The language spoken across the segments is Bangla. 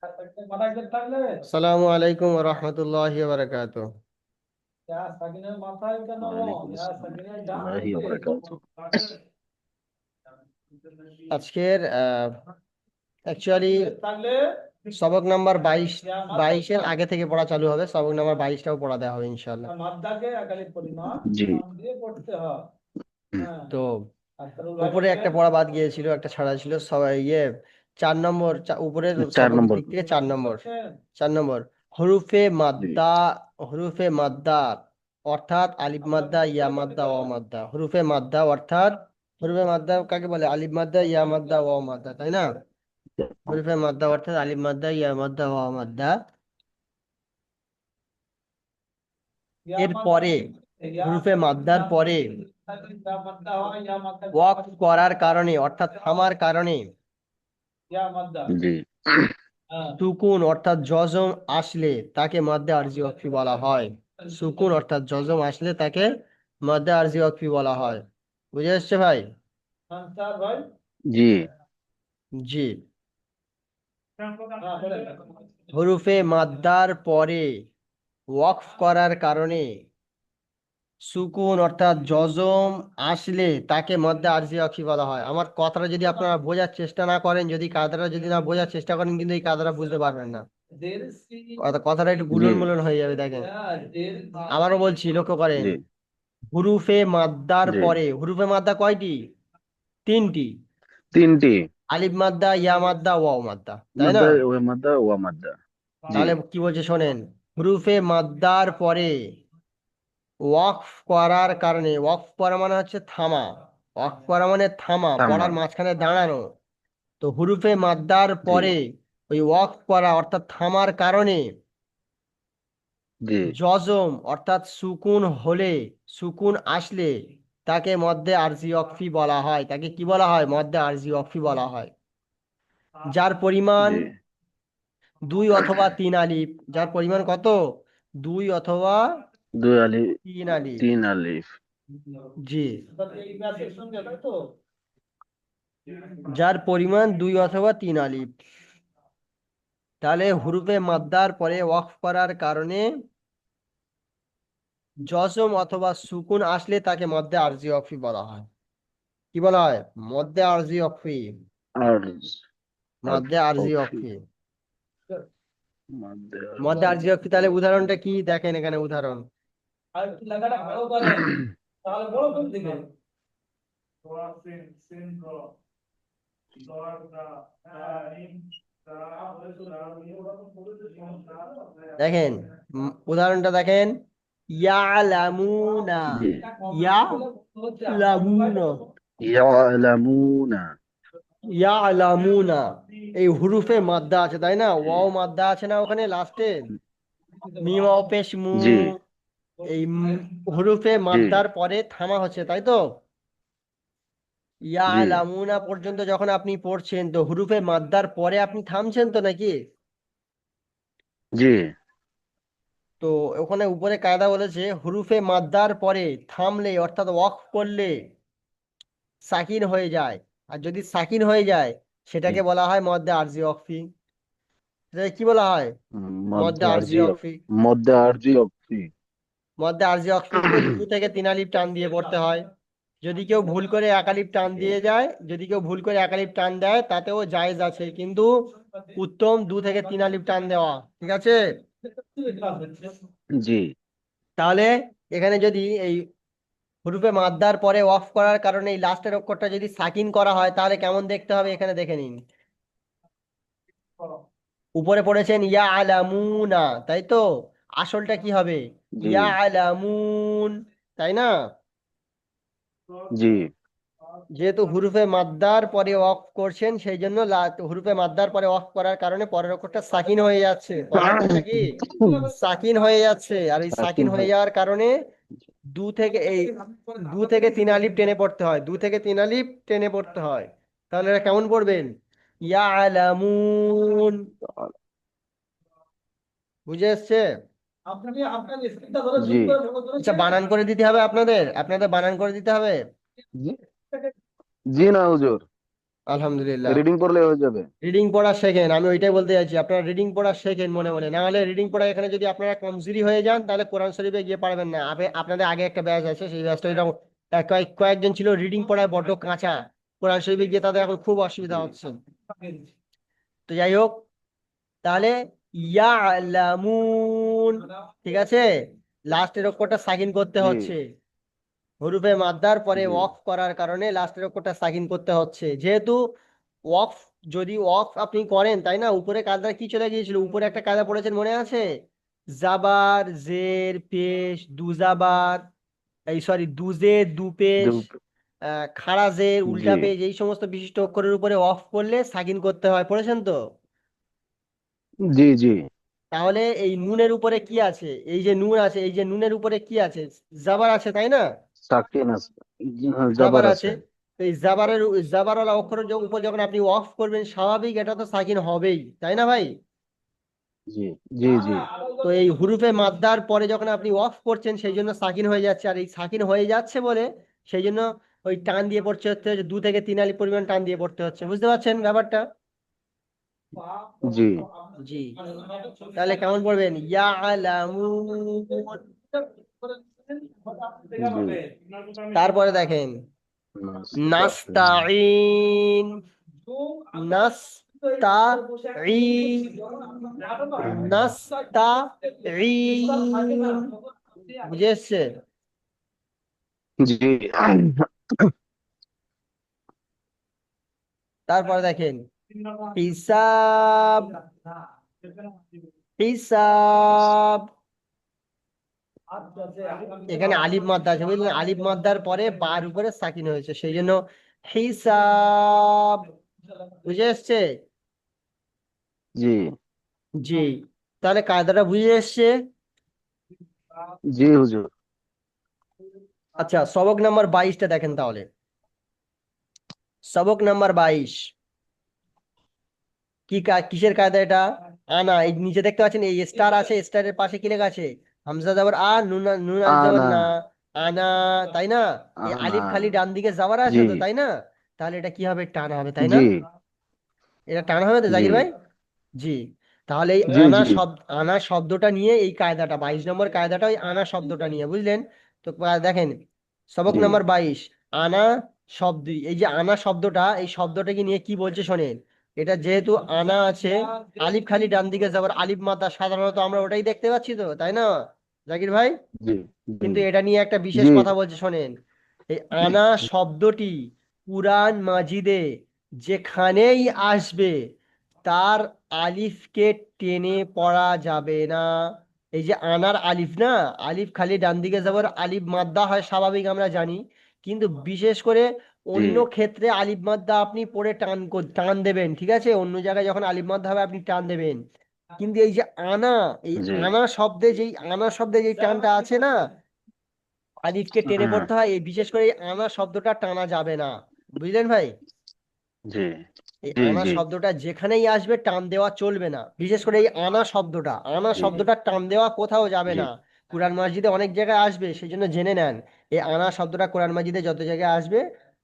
আসসালামু আলাইকুম ওয়া রাহমাতুল্লাহি ওয়া বারাকাতুহু। ওয়ালাইকুম আসসালাম রহমতুল্লাহি ওয়া বারাকাতুহু। আজকের অ্যাকচুয়ালি সবক নাম্বার 22 এর আগে থেকে পড়া চালু হবে। সবক নাম্বার 22টাও পড়া দেওয়া হবে ইনশাআল্লাহ। জি। তো উপরে একটা পড়া বাদ গিয়েছিল, একটা ছাড়া ছিল। সবাই 4 নম্বর, উপরের 4 নম্বর। সবকের দিক থেকে 4 নম্বর। 4 নম্বর হরুফে জি মাদ্দা। হরুফে মাদ্দা অর্থাৎ আলিফ মাদ্দা, ইয়া মাদ্দা, ওয়া মাদ্দা। হরুফে মাদ্দা অর্থাৎ, হরুফে মাদ্দা কাকে বলে? আলিফ মাদ্দা, ইয়া মাদ্দা, ওয়া মাদ্দা, তাই না? হরুফে মাদ্দা অর্থাৎ আলিফ মাদ্দা, ইয়া মাদ্দা, ওয়া মাদ্দা। এর পরে, হরুফে মাদ্দার পরে ওয়াকফ করার কারণে অর্থাৎ থামার কারণে জি সুকুন অর্থাৎ জজম আসলে তাকে মাদ্দে আরজি ওয়াকফি বলা হয়। সুকুন অর্থাৎ জজম আসলে তাকে মাদ্দে আরজি ওয়াকফি বলা হয়। বুঝে আসছে ভাই? জি জি। হরুফে মাদ্দার পরে ওয়াকফ করার কারণে সুকুন অর্থাৎ জজম আসলে তাকে মধ্যে আরজি অক্ষি বলা হয়। আমার কথাটা যদি আপনারা বোঝার চেষ্টা না করেন, যদি কায়দাটা যদি না বোঝার চেষ্টা করেন, কিন্তু এই কায়দাটা বুঝতে পারবেন না। কথাটা একটু জি গুলন মুলন হয়ে যাবে। দেখেন, আবারও বলছি, লক্ষ্য করেন। জি হুরুফে মাদ্দার জি পরে, হুরুফে মাদ্দা কয়টি? 3টি। 3টি। আলিফ মাদ্দা, ইয়া মাদ্দা, ওয়াও মাদ্দা, তাই না? মাদ্দা ওয়া মাদ্দা ওয়া মাদ্দা। জি তাহলে কি বলছে শোনেন। হুরুফে মাদ্দার পরে ওয়াকফ করার কারণে, ওয়াকফ করা মানে হচ্ছে থামা। ওয়াকফ করা মানে থামা, তামা। পড়ার মাঝখানে দাঁড়ানো। তো হুরুফে মাদ্দার জি পরে ওই ওয়াকফ করা অর্থাৎ থামার কারণে জি জজম অর্থাৎ সুকুন হলে, সুকুন আসলে তাকে মধ্যে আরজি ওয়াকফি বলা হয়। তাকে কি বলা হয়? মধ্যে আরজি ওয়াকফি বলা হয়। যার পরিমাণ জি 2 অথবা 3 আলিফ। যার পরিমাণ কত? 2 আলিফ, 2 অথবা 3 আলিফ। 3 আলিফ। জি। যার পরিমাণ 2 অথবা 3 আলিফ। তাহলে হুরুফে মাদ্দার পরে ওয়াকফ করার কারণে জজম অথবা সুকুন আসলে তাকে মধ্যে আরজি ওয়াকফি বলা হয়। কি বলা হয়? মধ্যে আরজি ওয়াকফি। আরজ মধ্যে আরজি অফি। ওয়াকফি। মাদ্দা মধ্যে আরজি। আরজি ওয়াকফি। তাহলে উদাহরণটা কি দেখেন, এখানে উদাহরণ। দেখেন, উদাহরণটা দেখেন। ইয়ালামুনা। জি ইয়ালামুনা। ইয়ালামুনা। ইয়ালামুনা। এই হুরুফে মাদ্দা আছে, তাই না? ওয়াও মাদ্দা আছে না ওখানে লাস্টে? মিম ওয়াও পেশ মু। জি এই হুরুফে জি মাদ্দার পরে থামা হচ্ছে, তাই তো? জি ইয়ালামুনা পর্যন্ত যখন আপনি পড়ছেন, তো হুরুফে মাদ্দার পরে আপনি থামছেন তো নাকি? জি তো ওখানে উপরে কায়দা বলেছে হুরুফে মাদ্দার পরে থামলে অর্থাৎ ওয়াকফ করলে সাকিন হয়ে যায়। আর যদি সাকিন হয়ে যায় জি। সেটাকে বলা হয় মদ্দে আরজি ওয়াকফি। সেটাকে কি বলা হয়? মদ্দে মধ্যে আরজি আরজি ওয়াকফি। মধ্যে আরজি অফি। মধ্যে আরজি ওয়াকফিকে 2 থেকে 3 আলিফ টান দিয়ে পড়তে হয়। যদি কেউ ভুল করে 1 আলিফ টান দিয়ে যায়, যদি কেউ ভুল করে 1 আলিফ টান দেয়, তাতেও জায়েজ আছে, কিন্তু উত্তম 2 থেকে 3 আলিফ টান দেওয়া। ঠিক আছে? জি তাহলে এখানে যদি এই হুরুফে মাদ্দার পরে অফ করার কারণে এই লাস্টের অক্ষরটা যদি সাকিন করা হয়, তাহলে কেমন দেখতে হবে এখানে দেখে নিন। উপরে পড়েছেন ইয়া আলামুনা, তাই তো? আসলটা কি হবে? জি ইয়া আলামুন, তাই না? জি যেহেতু হুরুফে মাদ্দার পরে অফ করছেন, সেই জন্য হুরুফে মাদ্দার পরে অফ করার কারণে পরের অক্ষরটা সাকিন হয়ে যাচ্ছে। পরের অক্ষরটা কি সাকিন হয়ে যাচ্ছে। আর এই সাকিন সাকিন হয়ে হয়। যাওয়ার কারণে 2 থেকে 3 আলিফ টেনে পড়তে হয়। 2 থেকে 3 আলিফ টেনে পড়তে হয়। তাহলে এটা কেমন পড়বেন? ইয়া আলামুন। বুঝে এসছে? জি আচ্ছা, বানান করে দিতে হবে আপনাদের। আপনাদের বানান করে দিতে হবে। জি জি না হুজুর। আলহামদুলিল্লাহ। রিডিং পড়লে হয়ে যাবে। রিডিং পড়া শেখেন, আমি ওইটাই বলতে চাইছি, আপনারা রিডিং পড়া শেখেন মনে মনে, না হলে রিডিং পড়া এখানে যদি আপনারা কমজোরি হয়ে যান তাহলে কোরআন শরীফে গিয়ে পারবেন না। আপনাদের আগে একটা ব্যাচ আছে, সেই ব্যাচটা এরকম কয়েকজন ছিল রিডিং পড়ায় বড্ড কাঁচা, কোরআন শরীফে গিয়ে তাদের এখন খুব অসুবিধা জি হচ্ছে। তো যাই হোক, তাহলে ইয়ালামুন, ঠিক আছে, লাস্টের অক্ষরটা সাকিন করতে জি হচ্ছে। হরুফে মাদ্দার পরে জি ওয়াকফ করার কারণে লাস্টের অক্ষরটা সাকিন করতে হচ্ছে। যেহেতু ওয়াকফ, যদি ওয়াকফ আপনি করেন, তাই না, উপরে কায়দা কি চলে গিয়েছিল, উপরে একটা কায়দা পড়েছেন মনে আছে, জাবার জের পেশ দুজাবার, এই সরি দুজে দু পেশ, দু- খাড়া জের জি উল্টা পেশ, এই সমস্ত বিশিষ্ট অক্ষরের উপরে অফ করলে সাকিন করতে হয়, পড়েছেন তো? জি জি। তাহলে এই নুনের উপরে কি আছে, এই যে নুন আছে, এই যে নুনের উপরে কি আছে, জাবার আছে, তাই না? সাকিন আছে। জাবার জাবার আছে। আছে। তো এই জাবারওয়ালা অক্ষরের উপর যখন আপনি অফ করবেন, স্বাভাবিক এটা তো সাকিন হবেই, তাই না ভাই? জি জি জি তো এই হুরুফে মাদ্দার পরে যখন আপনি অফ করছেন, সেই জন্য সাকিন হয়ে যাচ্ছে, আর এই সাকিন হয়ে যাচ্ছে বলে সেই জন্য ওই টান দিয়ে পড়তে হচ্ছে, 2 থেকে 3 আলিফ পরিমাণ টান দিয়ে পড়তে হচ্ছে, বুঝতে পারছেন ব্যাপারটা? জি জি। তাহলে কেমন পড়বেন, ইয়ালামুন। জি। তারপরে দেখেন, নাস্তাঈন। নাস্তাইন, নাস্তাইন, নাস্তাইন, বুঝে এসছে? জি তারপরে দেখেন, হিসাব, হিসাব, এখানে আলিফ মাদ্দা আছে বুঝলেন, আলিফ মাদ্দার পরে বার উপরে সাকিন হয়েছে, সেই জন্য হিসাব, বুঝে এসছে? জি জি। তাহলে কায়দাটা বুঝে এসছে? জি হুজুর। আচ্ছা, সবক নাম্বার 22টা দেখেন তাহলে। সবক নাম্বার 22, কিসের কায়দা এটা? আনা, এই নিচে দেখতে পাচ্ছেন এই স্টার আছে, স্টারের পাশে কি লেখা আছে, হামজা যাবার আ, নুন নুন আলিফ যাবার আনা। না, আনা, তাই না? এই আনা। আলিফ খালি ডান দিকে যাবার আছে জি তো, তাই না? তাহলে এটা কি হবে, টানা হবে, তাই না? জি এটা টানা হবে তো জি জাকির ভাই? জি। তাহলে এই জি আনা জি শব্দ, আনা শব্দটা নিয়ে এই কায়দাটা, 22 নম্বর কায়দাটা ওই আনা শব্দটা নিয়ে, বুঝলেন? তো দেখেন, সবক জি নাম্বার 22, আনা শব্দ, এই যে আনা শব্দটা, এই শব্দটাকে নিয়ে কি বলছে শোনেন। এটা যেহেতু আনা আছে, আলিফ খালি ডান দিকে যাবার, আলিফ মাদ্দা সাধারণত আমরা ওটাই দেখতে পাচ্ছি তো, তাই না জাকির ভাই? জি জি কিন্তু এটা নিয়ে একটা বিশেষ জি কথা বলছে শোনেন। এই আনা শব্দটি কুরআন মাজিদে যেখানেই আসবে, তার আলিফকে টেনে পড়া যাবে না। এই যে আনার আলিফ না, আলিফ খালি ডান দিকে যাবার, আলিফ মাদ্দা হয় স্বাভাবিক আমরা জানি, কিন্তু বিশেষ করে জি অন্য ক্ষেত্রে আলিফ মাদ্দা আপনি পড়ে টান দেবেন, ঠিক আছে, অন্য জায়গায় যখন আলিফ মাদ্দা হবে আপনি টান দেবেন। কিন্তু এই যে আনা, এই জি। আনা শব্দে যেই টানটা আছে না, আলিফকে টেনে হ্যাঁ। পড়তে হয়, এই বিশেষ করে এই আনা শব্দটা টানা যাবে না, বুঝলেন ভাই? জি এই জি আনা জি শব্দটা যেখানেই আসবে টান দেওয়া চলবে না, বিশেষ করে এই আনা জি শব্দটা টান দেওয়া কোথাও যাবে জি না। কোরআন মাজিদে অনেক জায়গায় আসবে, সেই জন্য জেনে নেন, এই আনা শব্দটা কোরআন মাজিদে যত জায়গায় আসবে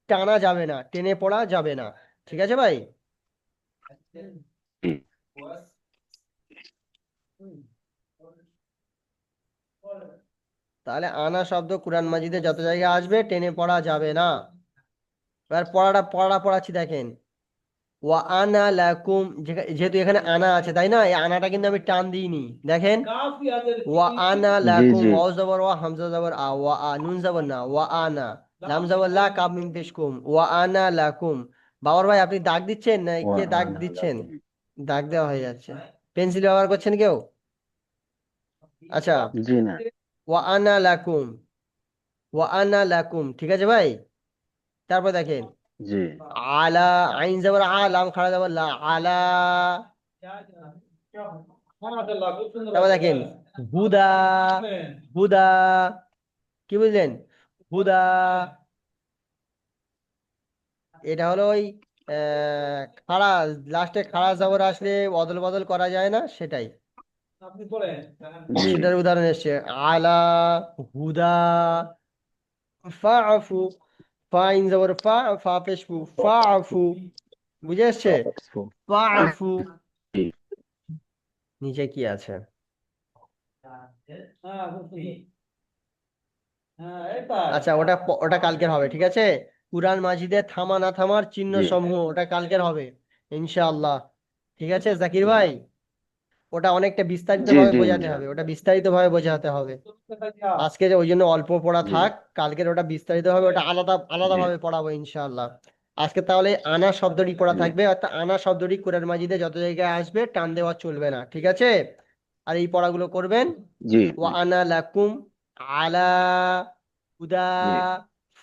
টানা যাবে না, টেনে পড়া যাবে না, ঠিক আছে ভাই? জি তাহলে আনা শব্দ কোরআন মাজিদে যত জায়গায় আসবে টেনে পড়া যাবে না। এবার পড়াচ্ছি দেখেন, ওয়া আনা লাকুম, যেহেতু এখানে আনা আছে, তাই না, এই আনাটা কিন্তু আমি টান দিইনি, দেখেন, ওয়া আনা জি লাকুম, জি। ওয়াও জবর ওয়া, হামজা জবর আ, ওয়া আ, নুন জবর না, ওয়া আনা, লাম জবর লা, কাব মিম পেশ কুম, ওয়া আনা লাকুম। বাবর ভাই আপনি দাগ দিচ্ছেন না, কে দাগ ওয়ানা দিচ্ছেন? লাকুম। দাগ দেওয়া হয়ে যাচ্ছে। পেন্সিল ব্যবহার করছেন কেউ? আচ্ছা, জি না। ওয়া আনা লাকুম, ওয়া আনা লাকুম, ঠিক আছে ভাই? তারপর দেখেন, জি আলা, আইন জবর আ, লাম খাড়া জবর লা, আলা। তারপর দেখেন, হুদা, হুদা, কি বুঝলেন, হুদা, এটা হলো ওই খাড়া, লাস্টে খাড়া জবর আসলে অদল বদল করা যায় না, সেটাই, জি সেটার উদাহরণ এসছে, আলা, হুদা, ফাফু, ফা ইন জবর ফা, ফা পেশ ফু, ফাফু, বুঝে এসছে? পাওয়ারফুল। ফাফু। জি নিচে কি আছে? আচ্ছা, ওটা ওটা কালকের হবে, ঠিক আছে। কুরআন মাজিদে থামা না থামার চিহ্ন জি সমূহ, ওটা কালকের হবে ইনশাআল্লাহ। ঠিক আছে জাকির ভাই, ওটা অনেকটা বিস্তারিত জি ভাবে জি বোঝাতে হবে, ইনশাআল্লাহ। ওটা বিস্তারিত ভাবে বোঝাতে হবে। আজকে যে ওই জন্য অল্প পড়া জি থাক, কালকের ওটা বিস্তারিত ভাবে, ওটা আলাদা আলাদা জি ভাবে পড়াবো ইনশাআল্লাহ। আজকে তাহলে আনা শব্দটি পড়া জি থাকবে, অর্থাৎ আনা শব্দটি কোরআন মাজিদে যত জায়গায় আসবে টান দেওয়া চলবে না, ঠিক আছে। আর এই পড়াগুলো করবেন। জি ওয়া আনা লাকুম আলা হুদা জি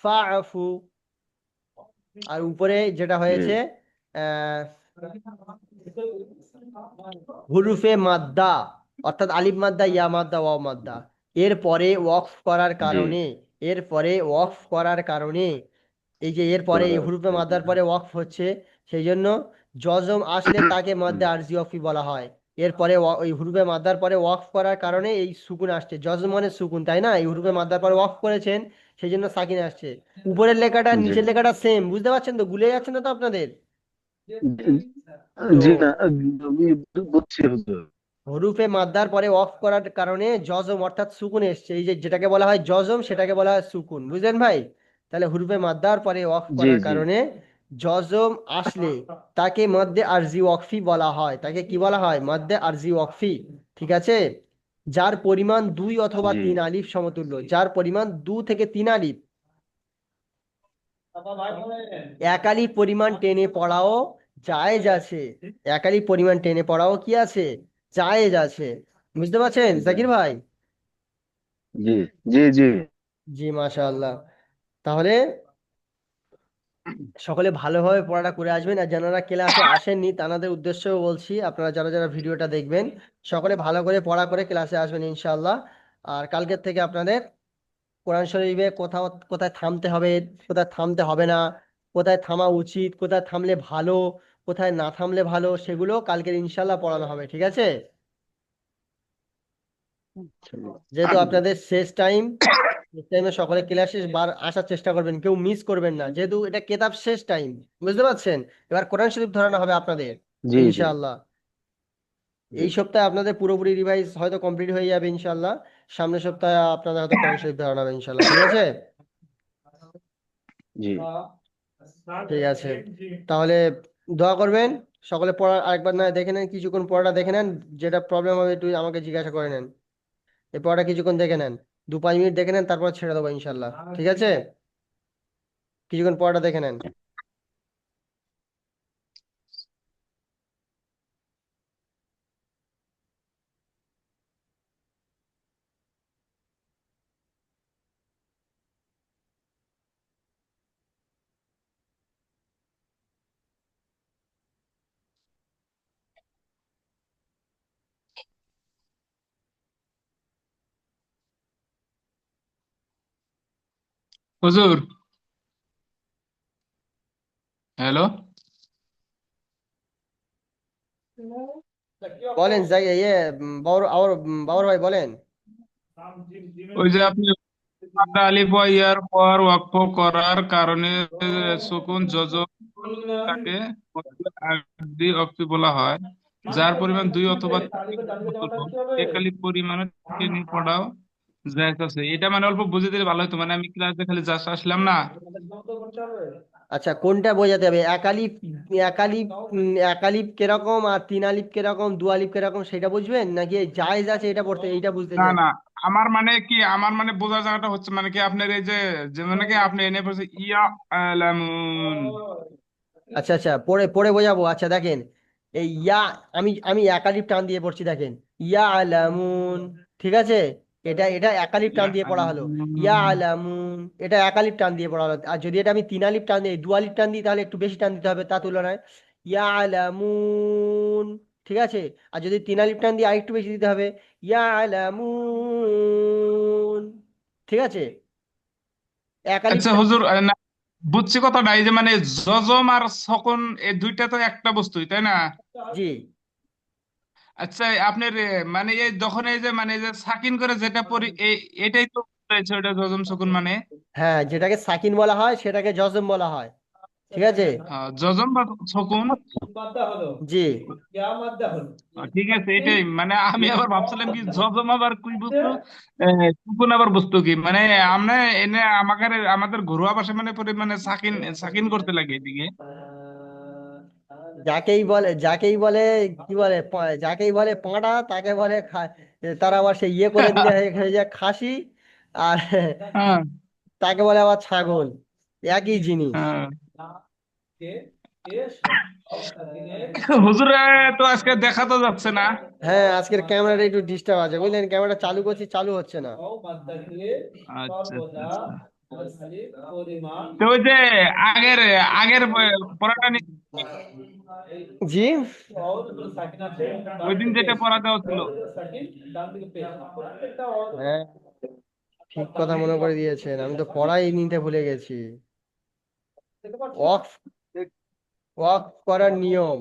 ফাআফু। আর উপরে যেটা জি হয়েছে, আহ হুরুফে মাদ্দা, অর্থাৎ আলিফ মাদ্দা, ইয়া মাদ্দা, ওয়াও মাদ্দা, এরপরে ওয়াকফ করার জি কারণে, এরপরে ওয়াকফ করার কারণে, এই যে এরপরে এই করার হুরুফে মাদ্দার কারণে। পরে ওয়াকফ হচ্ছে, সেই জন্য জজম আসলে তাকে হুম, মধ্যে আরজি ওয়াকফি বলা হয়। এরপরে ওই হুরুফে মাদ্দার পরে ওয়াকফ করার কারণে এই সুকুন আসছে, জজম মানে সুকুন, তাই না? এই হুরুফে মাদ্দার পরে ওয়াকফ করেছেন, সেই জন্য সাকিন আসছে। উপরের লেখাটা জি নিচের লেখাটা সেম, বুঝতে পারছেন তো? গুলে যাচ্ছে না তো আপনাদের? জি তো জি না, আমি বুঝছি হুজুর। হরুফে মাদ্দার পরে অফ করার কারণে জজম অর্থাৎ সুকুন এসছে, এই যে যেটাকে বলা হয় জজম সেটাকে বলা হয় সুকুন, বুঝলেন ভাই? তাহলে হরুফে মাদ্দার পরে অফ জি করার জি কারণে জজম আসলে তাকে মধ্যে আরজি ওয়াকফি বলা হয়, তাকে কি বলা হয়? মধ্যে আরজি ওয়াকফি, ঠিক আছে। যার পরিমাণ 2 অথবা 3 আলিফ সমতুল্য, যার পরিমাণ 2 থেকে 3 আলিফ। একালি পরিমাণ টেনে পড়াও জায়েজ আছে, একালি পরিমাণ টেনে পড়াও কি আছে? জায়েজ আছে। বুঝতে পারছেন জাকির ভাই? জি জি জি জি মাশাআল্লাহ। তাহলে সকলে ভালোভাবে পড়াটা করে আসবেন, আর যারা ক্লাসে আসেননি তাদের উদ্দেশ্যও বলছি, আপনারা যারা যারা ভিডিওটা দেখবেন সকলে ভালো করে পড়া করে ক্লাসে আসবেন ইনশাআল্লাহ। আর কালকের থেকে আপনাদের কোরআন শরীফে কোথাও কোথায় থামতে হবে, কোথায় থামতে হবে না, কোথায় থামা উচিত, কোথায় থামলে ভালো, কোথায় না থামলে ভালো, সেগুলো কালকের ইনশাল্লাহ পড়ানো হবে, ঠিক আছে। চলো। যেহেতু আপনাদের শেষ টাইম, শেষ টাইমে সকলে ক্লাসে বার আসার চেষ্টা করবেন, কেউ মিস করবেন না, যেহেতু এটা কেতাব শেষ টাইম, বুঝতে পারছেন। এবার কোরআন শরীফ ধরানো হবে আপনাদের জি জি ইনশাআল্লাহ। জি এই সপ্তাহে আপনাদের পুরোপুরি রিভাইজ হয়তো কমপ্লিট হয়ে যাবে ইনশাআল্লাহ। সামনের সপ্তাহে আপনাদের হয়তো কোরআন শরীফ ধরানো হবে ইনশাআল্লাহ, ঠিক আছে। জি ঠিক আছে, তাহলে দোয়া করবেন। সকলে পড়া আরেকবার না দেখে নেন, কিছুক্ষণ পড়াটা দেখে নেন, যেটা প্রবলেম হবে একটু আমাকে জিজ্ঞাসা করে নেন। এই পড়াটা কিছুক্ষণ দেখে নেন, 2-5 মিনিট দেখে নেন, তারপর ছেড়ে দেবো ইনশাল্লাহ, ঠিক আছে। কিছুক্ষণ পড়াটা দেখে নেন। হুজুর, হ্যালো। বলেন যাই ইয়ে বাবর ভাই বলেন। ওই যে আপনি মাদ্দা আলিফ ওয়া ইয়ার পর ওয়াকফ করার কারণে সুকুন যোজক তাকে আরবি অক্ফি বলা হয়। যার পরিমাণ 2 অথবা 3 সমতুল্য, একালি পরিমাণে টেনে পড়াও জায়েজ আছে। এটা মানে অল্প বুঝে দিলে ভালো হতো, মানে আমি ক্লাসে খালি জাস্ট আসলাম না। আচ্ছা, কোনটা বোঝাতে হবে? একালিপ, একালিপ, একালিপ কিরকম আর 3 আলিপ কিরকম, 2 আলিপ কিরকম, সেটা বুঝবেন নাকি এই জায়েজ আছে এটা পড়তে, এইটা বুঝতে না চান? না, আমার মানে কি, আমার মানে বোঝার জায়গাটা হচ্ছে মানে কি আপনার এই যে, যেমন কি আপনি এনে পড়ছে ইয়া আলামুন। আচ্ছা আচ্ছা, পড়ে পড়ে বোঝাবো, আচ্ছা দেখেন। এই ইয়া, আমি আমি একালিপ টান দিয়ে পড়ছি, দেখেন। ইয়া আলামুন, ঠিক আছে। এটা এটা একালিপ টান ইয়া দিয়ে পড়া হলো। ইয়া আলামুন। আলামুন, এটা একালিপ টান দিয়ে পড়া হলো। আর যদি এটা আমি 3 আলিপ টান দিই, 2 আলিপ টান দিই, তাহলে একটু বেশি টান দিতে হবে তার তুলনায়। ইয়া আলামুন, ঠিক আছে। আর যদি 3 আলিপ টান দিই আরেকটু বেশি দিতে হবে। ইয়া আলামুন, ঠিক আছে। একালিপ আচ্ছা হুজুর, না, বুঝছি কথাটা। এই যে মানে জজম আর সকন, এই দুইটা তো একটা বস্তুই, তাই না? জি। আচ্ছা আপনার মানে এই যখন এই যে মানে এই যে সাকিন করে যেটা পড়ি, এটাই তো বুঝাইছে ওটা জজম সকন মানে। হ্যাঁ, যেটাকে সাকিন বলা হয় সেটাকে জজম বলা হয়। ঠিক আছে? যজম বা সুকুন। জি। ঠিক আছে, এটাই মানে আমি আবার ভাবছিলাম কি যজম আবার কি বস্তু, সুকুন আবার বস্তু কি, মানে আমরা এনে আমাদের ঘরোয়া ভাষা মানে মানে সাকিন সাকিন করতে লাগে এদিকে। যাকেই বলে কি বলে যাকেই বলে পাঁড়া তাকে বলে তারা আবার সে ইয়ে করে দিলে হয়ে যায় খাসি। আর হ্যাঁ, তাকে বলে আবার ছাগল। একই জিনিস। হ্যাঁ। হুজুরে তো আজকে দেখা তো যাচ্ছে না। হ্যাঁ, আজকের ক্যামেরাটা একটু ডিস্টার্ব আছে, বুঝলেন? ক্যামেরাটা চালু করছি, চালু হচ্ছে না। আচ্ছা, আচ্ছা, আচ্ছা। তো ওই যে আগের আগের পড়াটা জি। ওই দিন যেটা পড়া দেওয়া ছিল। হ্যাঁ, ঠিক কথা মনে করে দিয়েছেন, আমি তো পড়াই নিতে ভুলে গেছি। অফ অফ করার নিয়ম।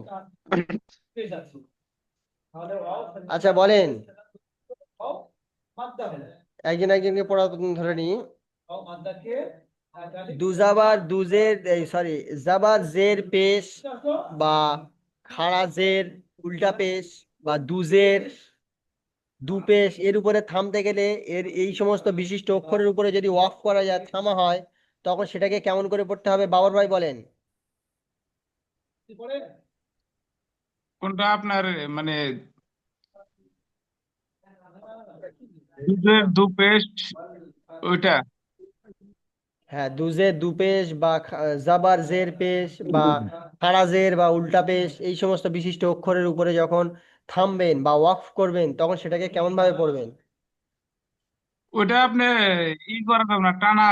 আচ্ছা বলেন, একজন একজনকে পড়া ধরে নি। দুজাবার দুজের সরি, জাবার জের পেশ বা খাড়া জের উল্টা পেশ বা দুজের দুপেশ এর উপরে থামতে গেলে এই সমস্ত বিশিষ্ট অক্ষরের উপরে যদি ওয়াক করা যায়, থামা হয়, তখন সেটাকে কেমন করে পড়তে হবে? বাবর ভাই বলেন। কোনটা আপনার মানে দুধের দু পেস্ট ওইটা? হ্যাঁ, দুজের দুপেশ বা জাবার জের পেশ বা খাড়া জের বা উল্টা পেশ এই সমস্ত বিশিষ্ট অক্ষরের উপরে যখন থামবেন বা ওয়াকফ করবেন, তখন সেটাকে কেমন ভাবে পড়বেন? ওইটা আপনি করা যাবে না, টানা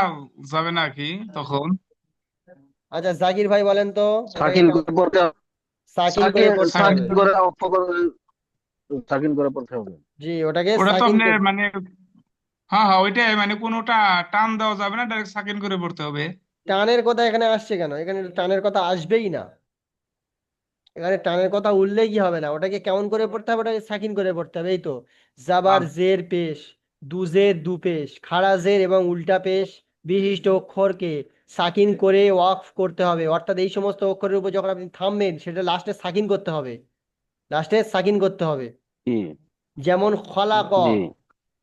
যাবে না কি তখন? আচ্ছা জাকির ভাই বলেন তো, ওটাকে সাকিন কেমন? করে পড়তে হবে। সাকিন করে সাকিন পড়তে সাকিন। হবে। সাকিন করে অক্ষ করে সাকিন করে পড়তে হবে। জি, ওটাকে ওটা তো সাকিন আপনি মানে, হ্যাঁ, হ্যাঁ, ওইটাই মানে কোনোটা টান দেওয়া যাবে না, ডাইরেক্ট সাকিন করে পড়তে হবে। টানের কথা এখানে আসছে কেন? এখানে টানের কথা আসবেই না। এখানে টানের কথা উঠলেই কি হবে না, ওটাকে কেমন করে পড়তে হবে? ওটাকে সাকিন করে পড়তে হবে, এই তো। জাবার আহ, জের পেশ, দুজের দুপেশ, খাড়া জের এবং উল্টা পেশ বিশিষ্ট অক্ষরকে সাকিন করে ওয়াকফ করতে হবে। অর্থাৎ এই সমস্ত অক্ষরের উপর যখন আপনি থামবেন, সেটা লাস্টে সাকিন করতে হবে, লাস্টে সাকিন করতে হবে। জি যেমন খলাক, জি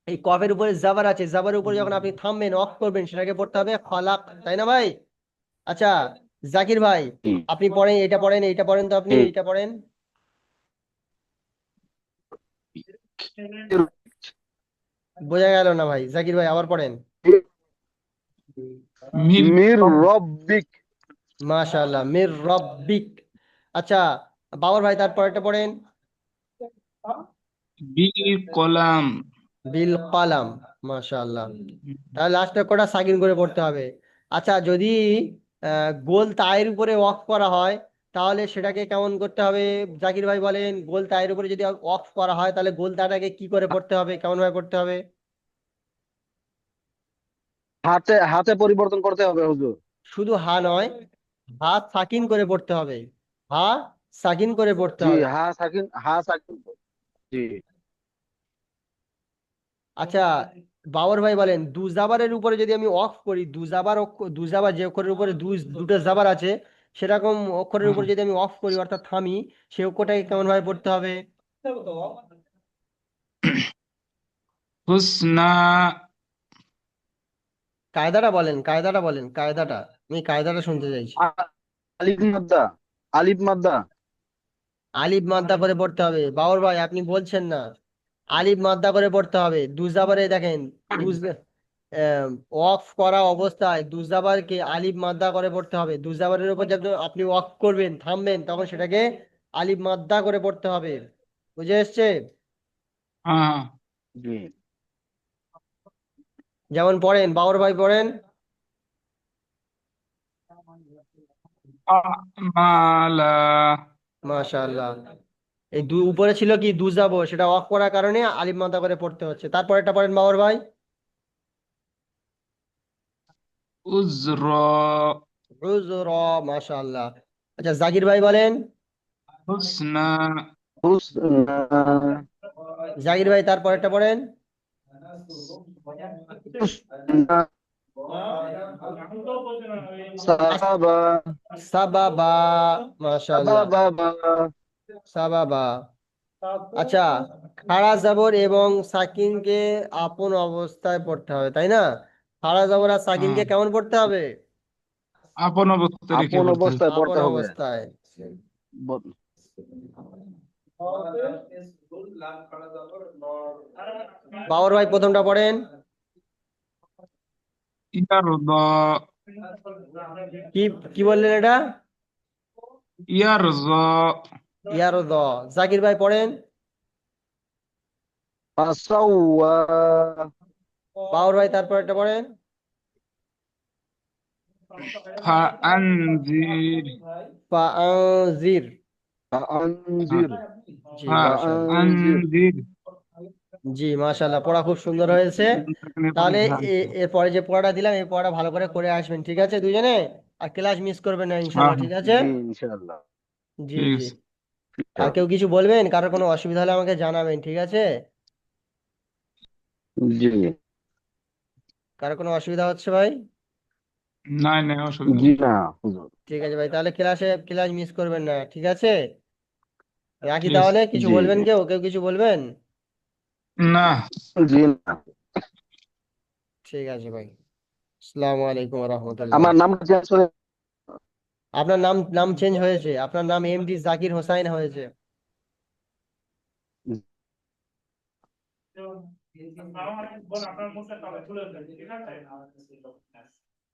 এই কফের উপরে জাবার আছে, জাবারের উপরে যখন আপনি থামবেন অফ করবেন, সেটাকে পড়তে হবে খলাক, তাই না ভাই? আচ্ছা জাকির ভাই, জি আপনি পড়েন, এটা পড়েন, এইটা পড়েন, তো আপনি জি। এইটা পড়েন। বোঝা গেল না ভাই, জাকির ভাই আবার পড়েন। মির মির রব্বিক। মাশাআল্লাহ, মির রব্বিক। আচ্ছা বাবর ভাই, তারপর এটা পড়েন। বিল কলাম। বিল কলাম। মাশাআল্লাহ। তাহলে লাস্টে কটা সাকিন করে পড়তে হবে। আচ্ছা যদি গোল তায়ের উপরে অফ করা হয়, তাহলে সেটাকে কেমন করতে হবে? জাকির ভাই বলেন, গোল তায়ের উপরে যদি অফ করা হয়, তাহলে গোল তাটাকে কি করে পড়তে হবে, কেমন ভাবে পড়তে হবে? হাতে হাতে পরিবর্তন করতে হবে হুজুর। শুধু হা নয়, হাত সাকিন করে পড়তে হবে। হা সাকিন করে পড়তে জি হবে। হা সাকিন। জি আচ্ছা বাবর ভাই বলেন, দু জাবারের উপরে যদি আমি অফ করি, দু জাবার যে অক্ষরের উপরে দুটো জাবার আছে, সেরকম অক্ষরের উপরে যদি আমি অফ করি অর্থাৎ থামি, সেই অক্ষরটাকে কেমন ভাবে পড়তে হবে? হুসনা। কায়দাটা বলেন, কায়দাটা বলেন, কায়দাটা। আমি কায়দাটা শুনতে চাইছি। আলিফ মাদ্দা। আলিফ মাদ্দা। আলিফ মাদ্দা করে পড়তে হবে। বাবর ভাই আপনি বলছেন না, আলিফ মাদ্দা করে পড়তে হবে। দুজাবারে দেখেন, দুজ অফ করা অবস্থায় দুজাবারকে আলিফ মাদ্দা করে পড়তে হবে। দুজাবারের উপর যখন আপনি অফ করবেন, থামবেন, তখন সেটাকে আলিফ মাদ্দা করে পড়তে হবে। বুঝে এসছে? হ্যাঁ। জি যেমন পড়েন, বাবর ভাই পড়েন। মালা। মাশাআল্লাহ। এই উপরে ছিল কি দুজাবর, সেটা অফ করার কারণে আলিফ মাদ্দা করে পড়তে হচ্ছে। তারপর এটা পড়েন বাবর ভাই। উজর। উযরা। মাশাআল্লাহ। আচ্ছা জাকির ভাই বলেন। হুসনা। হুসনা। জাকির ভাই তারপর এটা পড়েন। হুসনা। সাবাবা সাবাবা, মাশাআল্লাহ, সাবাবা সাবাবা। আচ্ছা, খাড়া জবর এবং সাকিনকে আপন অবস্থায় পড়তে হবে, তাই না? খাড়া জবর আর সাকিনকে হ্যাঁ, কেমন পড়তে হবে? আপন অবস্থায় রেখে আপন পড়তে হবে। অবস্থায় আপন পড়তে হবে। অবস্থায়। ব- বাবর ভাই প্রথমটা পড়েন। ইয়ারদ, কি কি বললেন এটা? ইয়ারজ, ইয়ার দ। জাকির ভাই পড়েন। ফাসাওয়া বাবর ভাই তারপর একটা পড়েন। ফাআনজির, ফাআজির। ফাআনজির জি মাশাআল্লাহ। ফাআনজির ফাআনজির, জি মাশাআল্লাহ, পড়া খুব সুন্দর হয়েছে। তাহলে এরপরে যে পড়াটা দিলাম এই পড়াটা ভালো করে করে আসবেন, ঠিক আছে দুজনে? আর ক্লাস মিস করবেন না ইনশাল্লাহ, ঠিক আছে? জি ইনশাআল্লাহ। জি ঠিক জি। আছে। আর কেউ কিছু বলবেন? কারোর কোনো অসুবিধা হলে আমাকে জানাবেন, ঠিক আছে? জি কারোর কোনো অসুবিধা হচ্ছে ভাই? নাই নাই, অসুবিধা জি নেই। না হুজুর। ঠিক আছে ভাই, তাহলে ক্লাস মিস করবেন না, ঠিক আছে? রাখি ঠিক আছে। তাহলে, কিছু জি বলবেন? জি কেউ কিছু বলবেন? না, জি না। ঠিক আছে ভাই। আসসালামু আলাইকুম রহমতুল্লাহ। আমার নাম চেঞ্জ করে আপনার নাম নাম চেঞ্জ হয়েছে, আপনার নাম এমডি জাকির হোসাইন হয়েছে।